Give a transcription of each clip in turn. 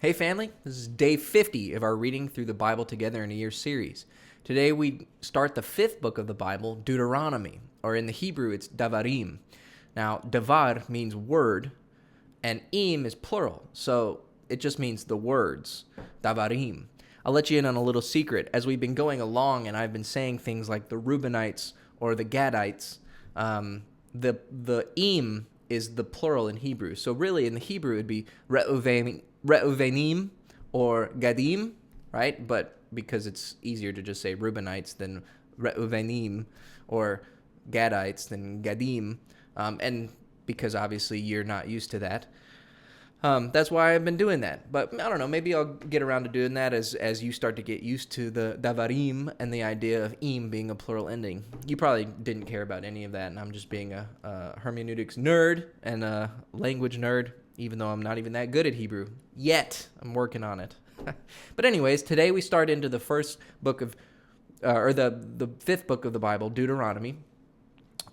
Hey family, this is day 50 of our Reading Through the Bible Together in a Year series. Today we start the fifth book of the Bible, Deuteronomy, or in the Hebrew it's Davarim. Now, Davar means word, and im is plural, so it just means the words, Davarim. I'll let you in on a little secret. As we've been going along and I've been saying things like the Reubenites or the Gadites, the im is the plural in Hebrew. So really in the Hebrew it'd be Reuvenim or Gadim, right? But because it's easier to just say Reubenites than Reuvenim or Gadites than Gadim, and because obviously you're not used to that, that's why I've been doing that. But I don't know, maybe I'll get around to doing that as you start to get used to the Davarim and the idea of im being a plural ending. You probably didn't care about any of that, and I'm just being a hermeneutics nerd and a language nerd, even though I'm not even that good at Hebrew yet. I'm working on it. But anyways, today we start into the first book of, or the fifth book of the Bible, Deuteronomy.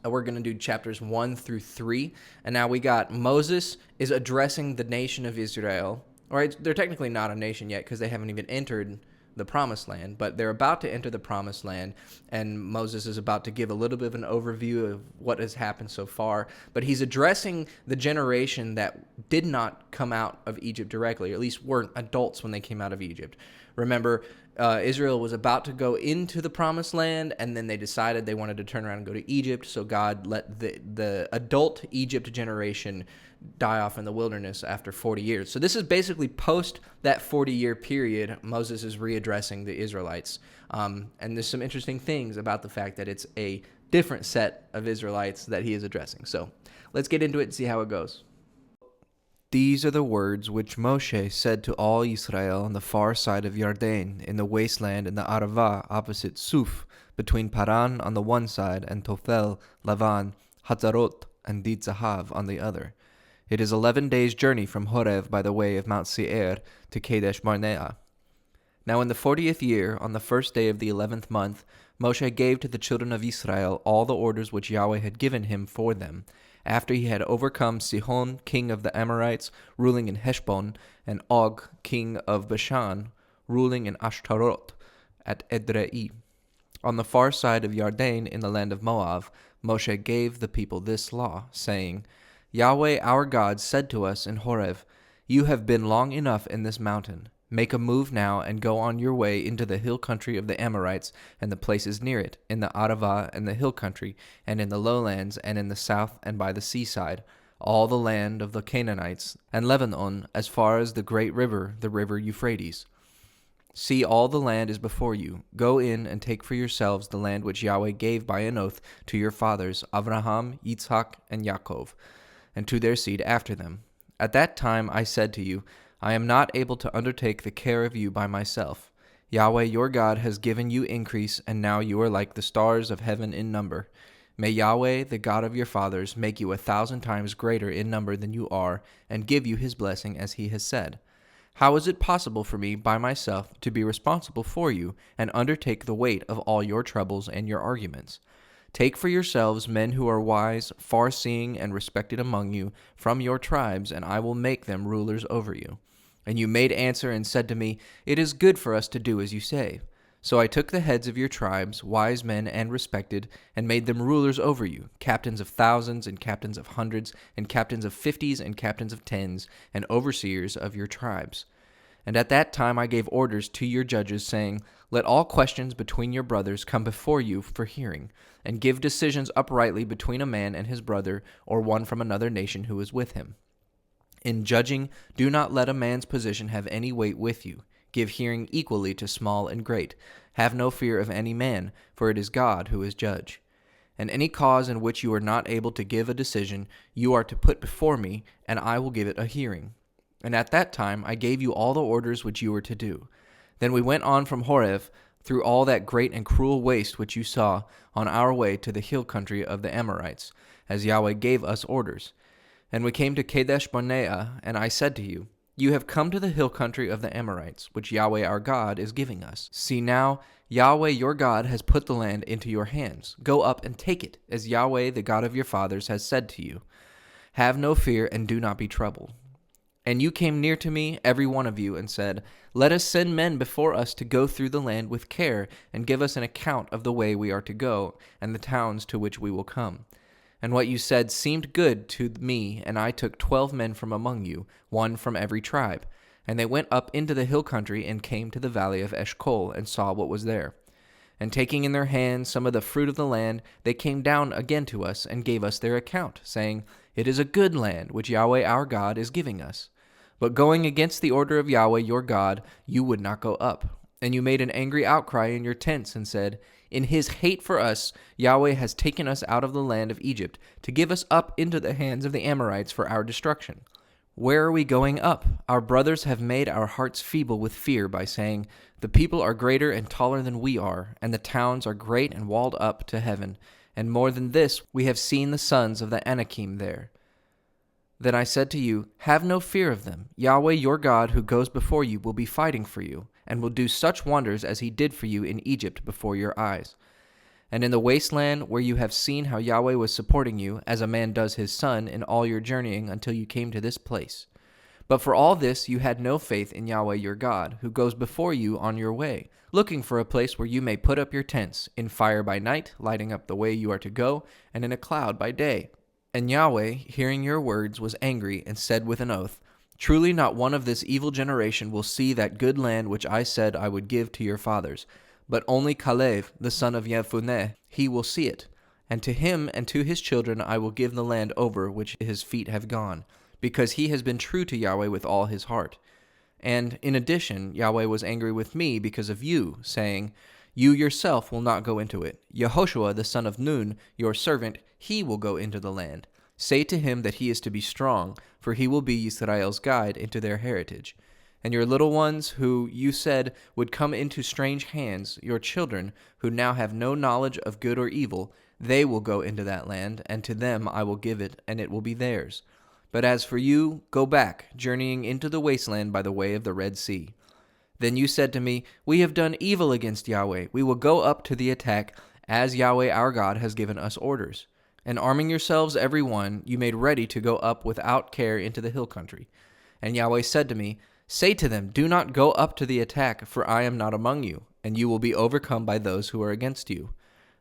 We're going to do chapters 1 through 3. And now we got Moses is addressing the nation of Israel. All right, they're technically not a nation yet because they haven't even entered the promised land, but they're about to enter the promised land, and Moses is about to give a little bit of an overview of what has happened so far. But he's addressing the generation that did not come out of Egypt directly, or at least weren't adults when they came out of Egypt. Remember, Israel was about to go into the promised land, and then they decided they wanted to turn around and go to Egypt, so God let the adult Egypt generation die off in the wilderness after 40 years. So this is basically post that 40-year period. Moses is readdressing the Israelites. And there's some interesting things about the fact that it's a different set of Israelites that he is addressing. So let's get into it and see how it goes. These are the words which Moshe said to all Israel on the far side of Yarden, in the wasteland in the Arava opposite Suf, between Paran on the one side and Tophel, Lavan, Hatzarot, and Ditzahav on the other. It is 11 days' journey from Horeb by the way of Mount Seir to Kadesh Barnea. Now in the 40th year, on the first day of the 11th month, Moshe gave to the children of Israel all the orders which Yahweh had given him for them, after he had overcome Sihon, king of the Amorites, ruling in Heshbon, and Og, king of Bashan, ruling in Ashtaroth at Edrei. On the far side of Yarden in the land of Moab, Moshe gave the people this law, saying, Yahweh our God said to us in Horeb, You have been long enough in this mountain. Make a move now and go on your way into the hill country of the Amorites and the places near it, in the Arava and the hill country, and in the lowlands, and in the south and by the seaside, all the land of the Canaanites, and Lebanon as far as the great river, the river Euphrates. See, all the land is before you. Go in and take for yourselves the land which Yahweh gave by an oath to your fathers, Abraham, Yitzhak, and Yaakov, and to their seed after them. At that time I said to you, I am not able to undertake the care of you by myself. Yahweh your God has given you increase, and now you are like the stars of heaven in number. May Yahweh, the God of your fathers, make you 1,000 times greater in number than you are, and give you his blessing as he has said. How is it possible for me by myself to be responsible for you, and undertake the weight of all your troubles and your arguments? Take for yourselves men who are wise, far-seeing, and respected among you from your tribes, and I will make them rulers over you. And you made answer and said to me, It is good for us to do as you say. So I took the heads of your tribes, wise men and respected, and made them rulers over you, captains of thousands, and captains of hundreds, and captains of 50s, and captains of 10s, and overseers of your tribes. And at that time I gave orders to your judges, saying, Let all questions between your brothers come before you for hearing, and give decisions uprightly between a man and his brother, or one from another nation who is with him. In judging, do not let a man's position have any weight with you. Give hearing equally to small and great. Have no fear of any man, for it is God who is judge. And any cause in which you are not able to give a decision, you are to put before me, and I will give it a hearing. And at that time I gave you all the orders which you were to do. Then we went on from Horeb, through all that great and cruel waste which you saw, on our way to the hill country of the Amorites, as Yahweh gave us orders. And we came to Kadesh Barnea, and I said to you, You have come to the hill country of the Amorites, which Yahweh our God is giving us. See now, Yahweh your God has put the land into your hands. Go up and take it, as Yahweh the God of your fathers has said to you. Have no fear and do not be troubled. And you came near to me, every one of you, and said, Let us send men before us to go through the land with care, and give us an account of the way we are to go, and the towns to which we will come. And what you said seemed good to me, and I took 12 men from among you, one from every tribe. And they went up into the hill country, and came to the valley of Eshcol, and saw what was there. And taking in their hands some of the fruit of the land, they came down again to us, and gave us their account, saying, It is a good land, which Yahweh our God is giving us. But going against the order of Yahweh your God, you would not go up. And you made an angry outcry in your tents, and said, In his hate for us, Yahweh has taken us out of the land of Egypt, to give us up into the hands of the Amorites for our destruction. Where are we going up? Our brothers have made our hearts feeble with fear by saying, The people are greater and taller than we are, and the towns are great and walled up to heaven. And more than this, we have seen the sons of the Anakim there. Then I said to you, Have no fear of them. Yahweh your God, who goes before you, will be fighting for you, and will do such wonders as he did for you in Egypt before your eyes. And in the wasteland where you have seen how Yahweh was supporting you, as a man does his son, in all your journeying until you came to this place. But for all this you had no faith in Yahweh your God, who goes before you on your way, looking for a place where you may put up your tents, in fire by night, lighting up the way you are to go, and in a cloud by day. And Yahweh, hearing your words, was angry, and said with an oath, Truly not one of this evil generation will see that good land which I said I would give to your fathers, but only Caleb, the son of Jephunneh, he will see it. And to him and to his children I will give the land over which his feet have gone, because he has been true to Yahweh with all his heart. And in addition, Yahweh was angry with me because of you, saying, You yourself will not go into it. Yehoshua, the son of Nun, your servant, he will go into the land. Say to him that he is to be strong, for he will be Israel's guide into their heritage. And your little ones, who you said would come into strange hands, your children, who now have no knowledge of good or evil, they will go into that land, and to them I will give it, and it will be theirs. But as for you, go back, journeying into the wasteland by the way of the Red Sea. Then you said to me, We have done evil against Yahweh. We will go up to the attack, as Yahweh our God has given us orders. And arming yourselves every one, you made ready to go up without care into the hill country. And Yahweh said to me, Say to them, Do not go up to the attack, for I am not among you, and you will be overcome by those who are against you.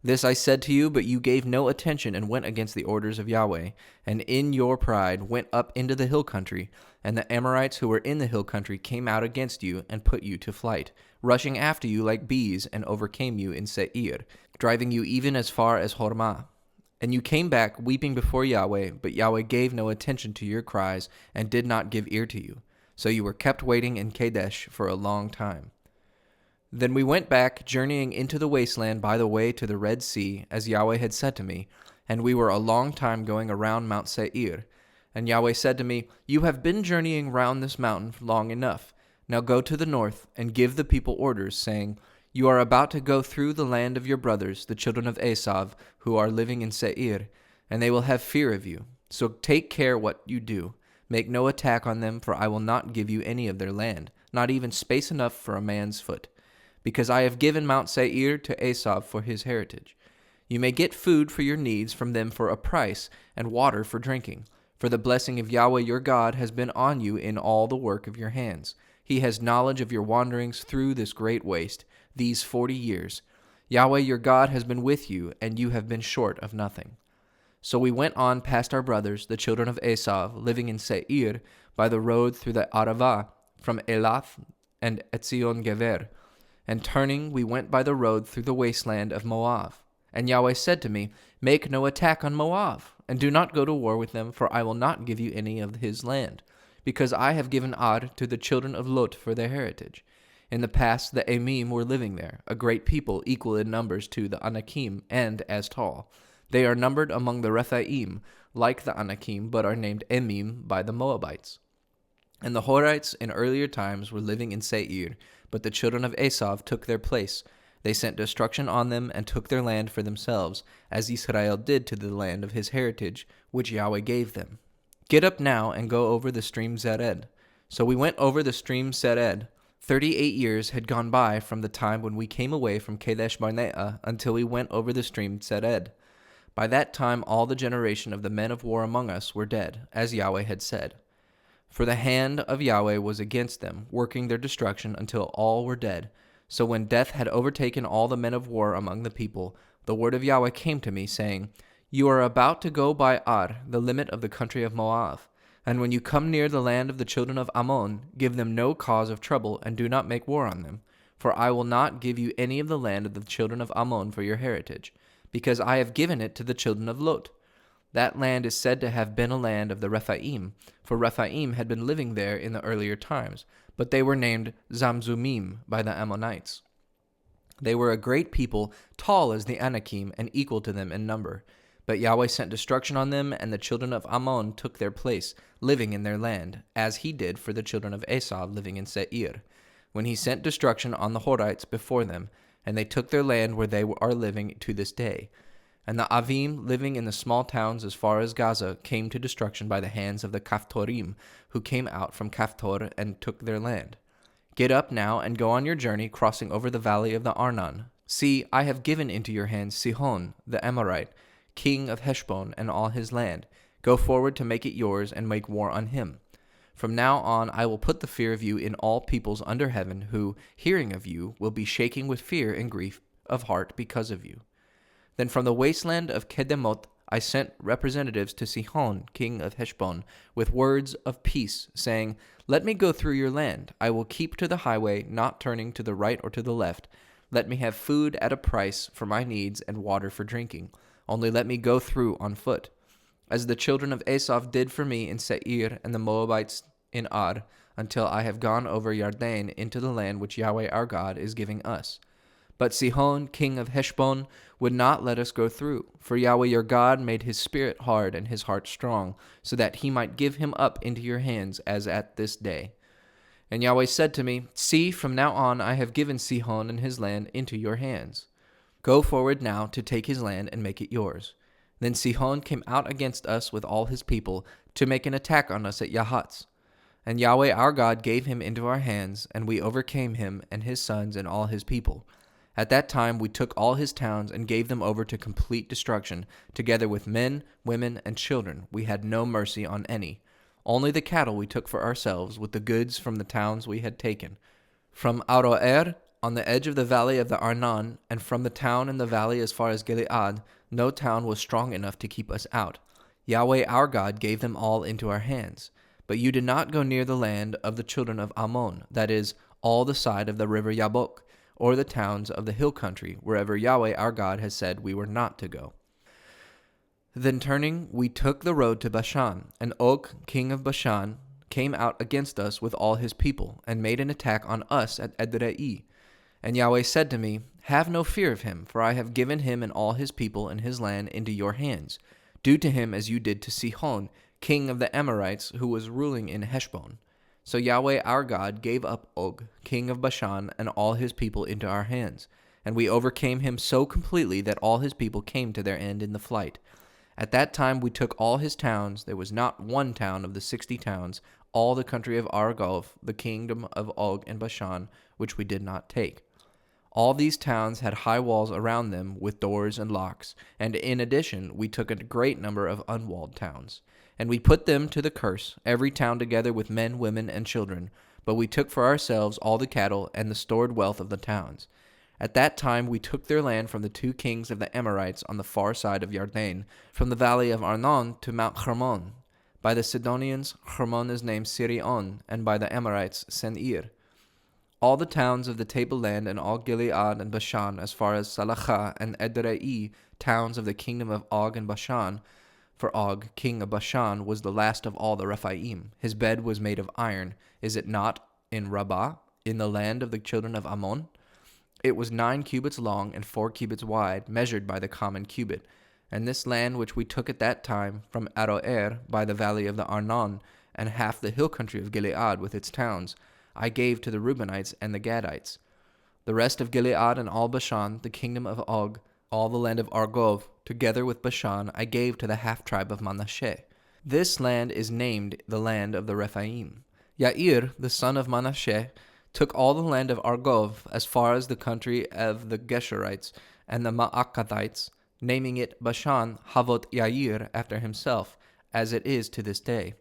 This I said to you, but you gave no attention and went against the orders of Yahweh, and in your pride went up into the hill country, and the Amorites who were in the hill country came out against you and put you to flight, rushing after you like bees, and overcame you in Seir, driving you even as far as Hormah. And you came back weeping before Yahweh, but Yahweh gave no attention to your cries and did not give ear to you. So you were kept waiting in Kadesh for a long time. Then we went back, journeying into the wasteland by the way to the Red Sea, as Yahweh had said to me, and we were a long time going around Mount Seir. And Yahweh said to me, You have been journeying round this mountain long enough. Now go to the north, and give the people orders, saying, You are about to go through the land of your brothers, the children of Esav, who are living in Seir, and they will have fear of you. So take care what you do. Make no attack on them, for I will not give you any of their land, not even space enough for a man's foot, because I have given Mount Seir to Esav for his heritage. You may get food for your needs from them for a price, and water for drinking, for the blessing of Yahweh your God has been on you in all the work of your hands. He has knowledge of your wanderings through this great waste, these 40 years. Yahweh your God has been with you, and you have been short of nothing. So we went on past our brothers, the children of Esav, living in Seir, by the road through the Arava, from Elath and Etzion Gever. And turning, we went by the road through the wasteland of Moab. And Yahweh said to me, Make no attack on Moab, and do not go to war with them, for I will not give you any of his land, because I have given Ad to the children of Lot for their heritage. In the past the Emim were living there, a great people equal in numbers to the Anakim, and as tall. They are numbered among the Rephaim, like the Anakim, but are named Emim by the Moabites. And the Horites in earlier times were living in Seir, but the children of Esav took their place. They sent destruction on them and took their land for themselves, as Israel did to the land of his heritage, which Yahweh gave them. Get up now and go over the stream Zered. So we went over the stream Zered. 38 years had gone by from the time when we came away from Kadesh Barnea until we went over the stream Zered. By that time all the generation of the men of war among us were dead, as Yahweh had said. For the hand of Yahweh was against them, working their destruction until all were dead. So when death had overtaken all the men of war among the people, the word of Yahweh came to me, saying, You are about to go by Ar, the limit of the country of Moab. And when you come near the land of the children of Ammon, give them no cause of trouble, and do not make war on them. For I will not give you any of the land of the children of Ammon for your heritage, because I have given it to the children of Lot. That land is said to have been a land of the Rephaim, for Rephaim had been living there in the earlier times, but they were named Zamzumim by the Ammonites. They were a great people, tall as the Anakim, and equal to them in number. But Yahweh sent destruction on them, and the children of Ammon took their place, living in their land, as he did for the children of Esau living in Seir, when he sent destruction on the Horites before them, and they took their land where they are living to this day. And the Avim living in the small towns as far as Gaza came to destruction by the hands of the Caphtorim, who came out from Caphtor and took their land. Get up now and go on your journey, crossing over the valley of the Arnon. See, I have given into your hands Sihon, the Amorite, king of Heshbon, and all his land. Go forward to make it yours, and make war on him. From now on I will put the fear of you in all peoples under heaven, who, hearing of you, will be shaking with fear and grief of heart because of you. Then from the wasteland of Kedemoth I sent representatives to Sihon, king of Heshbon, with words of peace, saying, Let me go through your land. I will keep to the highway, not turning to the right or to the left. Let me have food at a price for my needs and water for drinking. Only let me go through on foot. As the children of Esau did for me in Seir and the Moabites in Ar, until I have gone over Yarden into the land which Yahweh our God is giving us. But Sihon, king of Heshbon, would not let us go through, for Yahweh your God made his spirit hard and his heart strong, so that he might give him up into your hands as at this day. And Yahweh said to me, See, from now on I have given Sihon and his land into your hands. Go forward now to take his land and make it yours. Then Sihon came out against us with all his people to make an attack on us at Yahatz. And Yahweh our God gave him into our hands, and we overcame him and his sons and all his people. At that time we took all his towns and gave them over to complete destruction, together with men, women, and children. We had no mercy on any. Only the cattle we took for ourselves, with the goods from the towns we had taken. From Aroer, on the edge of the valley of the Arnon, and from the town in the valley as far as Gilead, no town was strong enough to keep us out. Yahweh our God gave them all into our hands. But you did not go near the land of the children of Ammon, that is, all the side of the river Yabok, or the towns of the hill country, wherever Yahweh our God has said we were not to go. Then turning, we took the road to Bashan, and Og, king of Bashan, came out against us with all his people, and made an attack on us at Edrei. And Yahweh said to me, Have no fear of him, for I have given him and all his people and his land into your hands. Do to him as you did to Sihon, king of the Amorites, who was ruling in Heshbon. So Yahweh our God gave up Og, king of Bashan, and all his people into our hands. And we overcame him so completely that all his people came to their end in the flight. At that time we took all his towns. There was not one town of the 60 towns, all the country of Argob, the kingdom of Og and Bashan, which we did not take. All these towns had high walls around them with doors and locks, and in addition we took a great number of unwalled towns. And we put them to the curse, every town together with men, women, and children. But we took for ourselves all the cattle and the stored wealth of the towns. At that time we took their land from the 2 kings of the Amorites on the far side of Yarden, from the valley of Arnon to Mount Hermon. By the Sidonians, Hermon is named Sirion, and by the Amorites, Senir. All the towns of the tableland and all Gilead and Bashan, as far as Salachah and Edrei, towns of the kingdom of Og and Bashan. For Og, king of Bashan, was the last of all the Rephaim. His bed was made of iron. Is it not in Rabbah, in the land of the children of Ammon? It was 9 cubits long and 4 cubits wide, measured by the common cubit. And this land which we took at that time, from Aroer, by the valley of the Arnon, and half the hill country of Gilead with its towns, I gave to the Reubenites and the Gadites. The rest of Gilead and all Bashan, the kingdom of Og, all the land of Argob, together with Bashan, I gave to the half-tribe of Manasseh. This land is named the land of the Rephaim. Yair, the son of Manasseh, took all the land of Argob as far as the country of the Geshurites and the Maacathites, naming it Bashan Havot Yair after himself, as it is to this day.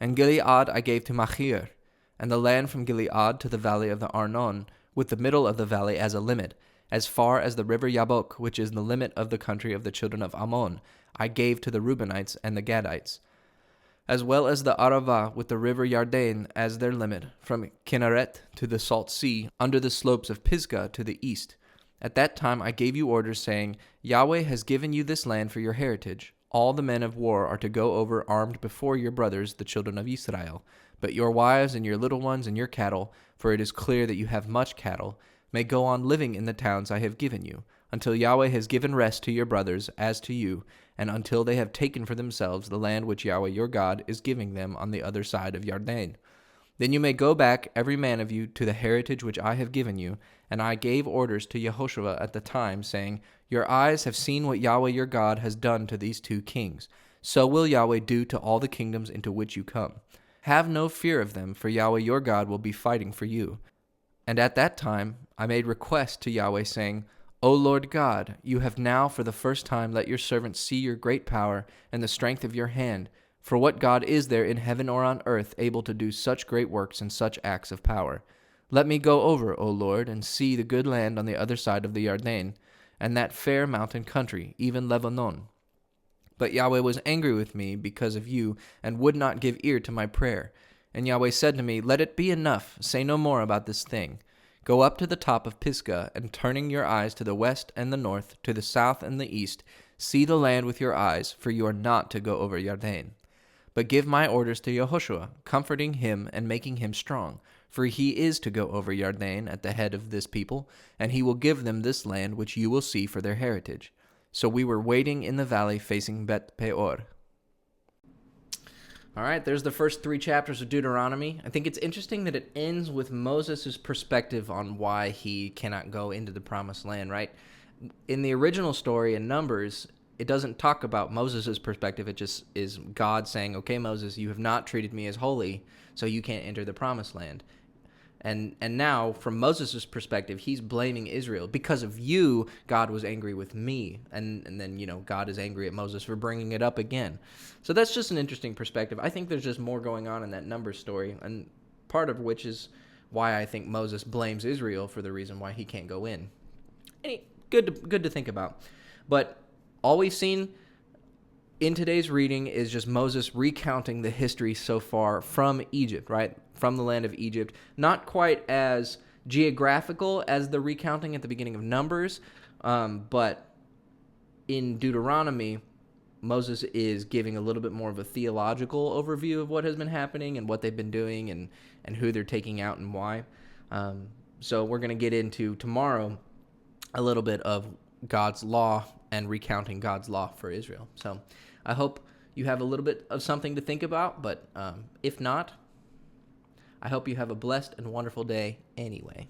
And Gilead I gave to Machir, and the land from Gilead to the valley of the Arnon, with the middle of the valley as a limit, as far as the river Yabok, which is the limit of the country of the children of Ammon, I gave to the Reubenites and the Gadites, as well as the Arava with the river Yarden as their limit, from Kinneret to the salt sea, under the slopes of Pisgah to the east. At that time I gave you orders, saying, Yahweh has given you this land for your heritage. All the men of war are to go over armed before your brothers, the children of Israel. But your wives and your little ones and your cattle, for it is clear that you have much cattle, may go on living in the towns I have given you, until Yahweh has given rest to your brothers as to you, and until they have taken for themselves the land which Yahweh your God is giving them on the other side of Yarden. Then you may go back, every man of you, to the heritage which I have given you. And I gave orders to Yehoshua at the time, saying, Your eyes have seen what Yahweh your God has done to these two kings. So will Yahweh do to all the kingdoms into which you come. Have no fear of them, for Yahweh your God will be fighting for you. And at that time I made request to Yahweh, saying, O Lord God, you have now for the first time let your servants see your great power and the strength of your hand. For what God is there in heaven or on earth able to do such great works and such acts of power? Let me go over, O Lord, and see the good land on the other side of the Yarden, and that fair mountain country, even Lebanon. But Yahweh was angry with me because of you, and would not give ear to my prayer. And Yahweh said to me, Let it be enough, say no more about this thing. Go up to the top of Pisgah, and turning your eyes to the west and the north, to the south and the east, see the land with your eyes, for you are not to go over Yarden. But give my orders to Yehoshua, comforting him and making him strong, for he is to go over Yarden at the head of this people, and he will give them this land which you will see for their heritage. So we were waiting in the valley facing Bet Peor. All right, there's the first 3 chapters of Deuteronomy. I think it's interesting that it ends with Moses' perspective on why he cannot go into the promised land, right? In the original story in Numbers, it doesn't talk about Moses' perspective. It just is God saying, okay, Moses, you have not treated me as holy, so you can't enter the promised land. And now, from Moses' perspective, he's blaming Israel. Because of you, God was angry with me. And then, God is angry at Moses for bringing it up again. So that's just an interesting perspective. I think there's just more going on in that Numbers story, and part of which is why I think Moses blames Israel for the reason why he can't go in. Good to think about. But all we've seen in today's reading is just Moses recounting the history so far from Egypt, right? From the land of Egypt. Not quite as geographical as the recounting at the beginning of Numbers, but in Deuteronomy, Moses is giving a little bit more of a theological overview of what has been happening and what they've been doing and who they're taking out and why. So we're going to get into tomorrow a little bit of God's law and recounting God's law for Israel. So I hope you have a little bit of something to think about, but if not, I hope you have a blessed and wonderful day anyway.